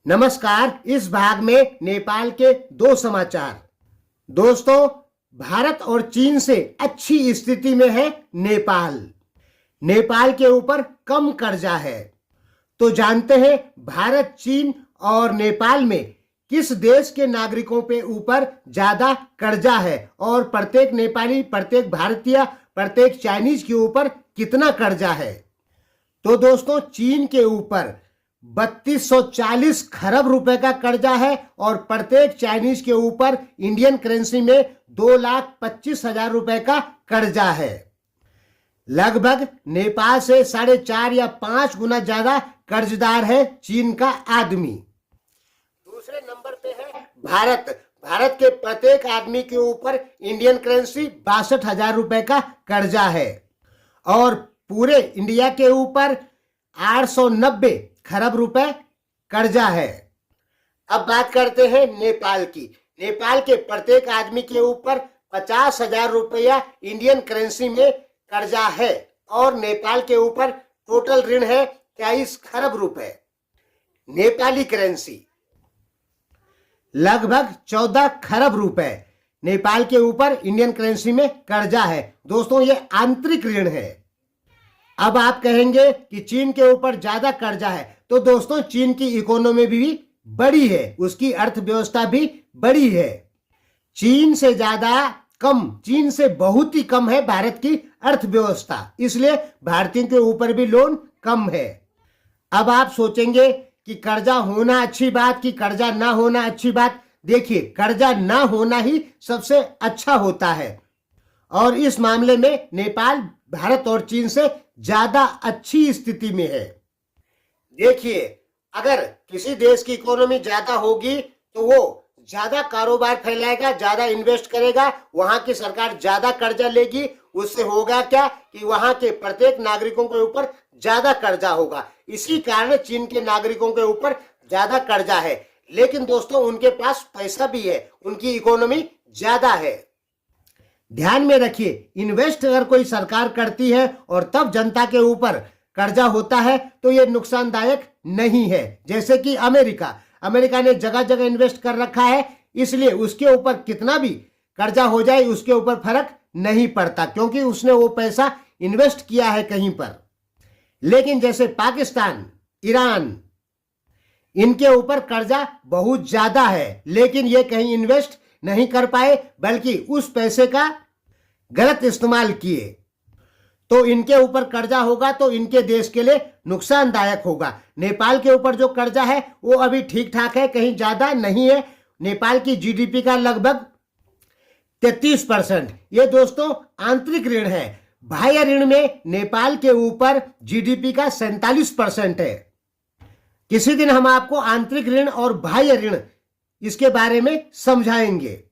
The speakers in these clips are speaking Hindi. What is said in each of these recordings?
नमस्कार। इस भाग में नेपाल के दो समाचार। दोस्तों, भारत और चीन से अच्छी स्थिति में है नेपाल। नेपाल के ऊपर कम कर्जा है। तो जानते हैं भारत, चीन और नेपाल में किस देश के नागरिकों पे ऊपर ज्यादा कर्जा है और प्रत्येक नेपाली, प्रत्येक भारतीय, प्रत्येक चाइनीज के ऊपर कितना कर्जा है। तो दोस्तों, चीन के ऊपर 3240 खरब रुपए का कर्जा है और प्रत्येक चाइनीज के ऊपर इंडियन करेंसी में 2,25,000 रुपए का कर्जा है। लगभग नेपाल से 4.5 या 5 गुना ज्यादा कर्जदार है चीन का आदमी। दूसरे नंबर पे है भारत। भारत के प्रत्येक आदमी के ऊपर इंडियन करेंसी 62,000 रुपए का कर्जा है और पूरे इंडिया के ऊपर 890 खरब रुपए कर्जा है। अब बात करते हैं नेपाल की। नेपाल के प्रत्येक आदमी के ऊपर 50,000 रुपया इंडियन करेंसी में कर्जा है और नेपाल के ऊपर टोटल ऋण है 23 खरब रुपए नेपाली करेंसी। लगभग 14 खरब रुपए नेपाल के ऊपर इंडियन करेंसी में कर्जा है। दोस्तों, ये आंतरिक ऋण है। अब आप कहेंगे कि चीन के ऊपर ज्यादा कर्जा है। तो दोस्तों, चीन की इकोनॉमी भी बड़ी है, उसकी अर्थव्यवस्था भी बड़ी है। चीन से ज्यादा कम, चीन से बहुत ही कम है भारत की अर्थव्यवस्था, इसलिए भारतीयों के ऊपर भी लोन कम है। अब आप सोचेंगे कि कर्जा होना अच्छी बात कि कर्जा ना होना अच्छी बात। देखिए, कर्जा ना होना ही सबसे अच्छा होता है और इस मामले में नेपाल भारत और चीन से ज्यादा अच्छी स्थिति में है। देखिए, अगर किसी देश की इकोनॉमी ज्यादा होगी तो वो ज्यादा कारोबार फैलाएगा, ज्यादा इन्वेस्ट करेगा, वहां की सरकार ज्यादा कर्जा लेगी। उससे होगा क्या कि वहां के प्रत्येक नागरिकों के ऊपर ज्यादा कर्जा होगा। इसी कारण चीन के नागरिकों के ऊपर ज्यादा कर्जा है। लेकिन दोस्तों, उनके पास पैसा भी है, उनकी इकोनॉमी ज्यादा है। ध्यान में रखिए, इन्वेस्ट अगर कोई सरकार करती है और तब जनता के ऊपर कर्जा होता है तो ये नुकसानदायक नहीं है। जैसे कि अमेरिका ने जगह जगह इन्वेस्ट कर रखा है, इसलिए उसके ऊपर कितना भी कर्जा हो जाए उसके ऊपर फर्क नहीं पड़ता, क्योंकि उसने वो पैसा इन्वेस्ट किया है कहीं पर। लेकिन जैसे पाकिस्तान, ईरान, इनके ऊपर कर्जा बहुत ज्यादा है, लेकिन ये कहीं इन्वेस्ट नहीं कर पाए, बल्कि उस पैसे का गलत इस्तेमाल किए। तो इनके ऊपर कर्जा होगा तो इनके देश के लिए नुकसानदायक होगा। नेपाल के ऊपर जो कर्जा है वो अभी ठीक ठाक है, कहीं ज्यादा नहीं है। नेपाल की जीडीपी का लगभग 33%। ये दोस्तों आंतरिक ऋण है। बाह्य ऋण में नेपाल के ऊपर जीडीपी का 47% है। किसी दिन हम आपको आंतरिक ऋण और बाह्य ऋण इसके बारे में समझाएंगे।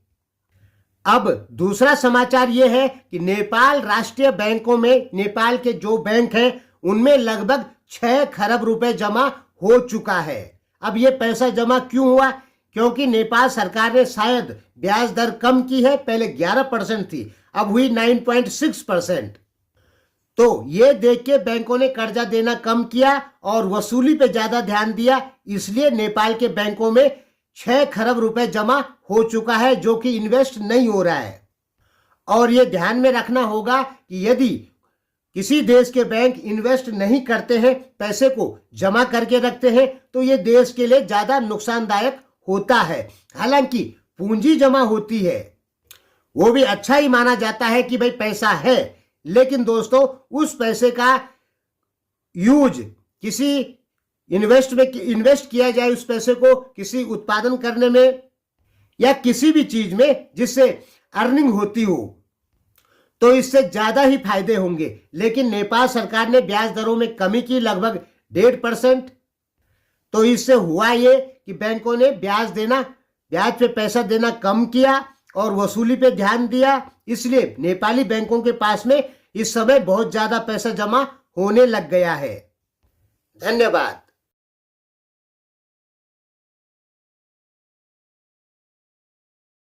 अब दूसरा समाचार यह है कि नेपाल राष्ट्रीय बैंकों में, नेपाल के जो बैंक हैं उनमें लगभग 6 खरब रुपए जमा हो चुका है। अब ये पैसा जमा क्यों हुआ? क्योंकि नेपाल सरकार ने शायद ब्याज दर कम की है। पहले 11% थी, अब हुई 9.6%। तो ये देख के बैंकों ने कर्जा देना कम किया और वसूली पे ज्यादा ध्यान दिया, इसलिए नेपाल के बैंकों में 6 खरब रुपए जमा हो चुका है, जो कि इन्वेस्ट नहीं हो रहा है। और ये ध्यान में रखना होगा कि यदि किसी देश के बैंक इन्वेस्ट नहीं करते हैं, पैसे को जमा करके रखते हैं, तो ये देश के लिए ज्यादा नुकसानदायक होता है। हालांकि पूंजी जमा होती है, वो भी अच्छा ही माना जाता है कि भाई पैसा है, लेकिन दोस्तों उस पैसे का यूज किसी इन्वेस्ट किया जाए, उस पैसे को किसी उत्पादन करने में या किसी भी चीज में जिससे अर्निंग होती हो, तो इससे ज्यादा ही फायदे होंगे। लेकिन नेपाल सरकार ने ब्याज दरों में कमी की, लगभग 1.5%। तो इससे हुआ ये कि बैंकों ने ब्याज पे पैसा देना कम किया और वसूली पे ध्यान दिया, इसलिए नेपाली बैंकों के पास में इस समय बहुत ज्यादा पैसा जमा होने लग गया है। धन्यवाद।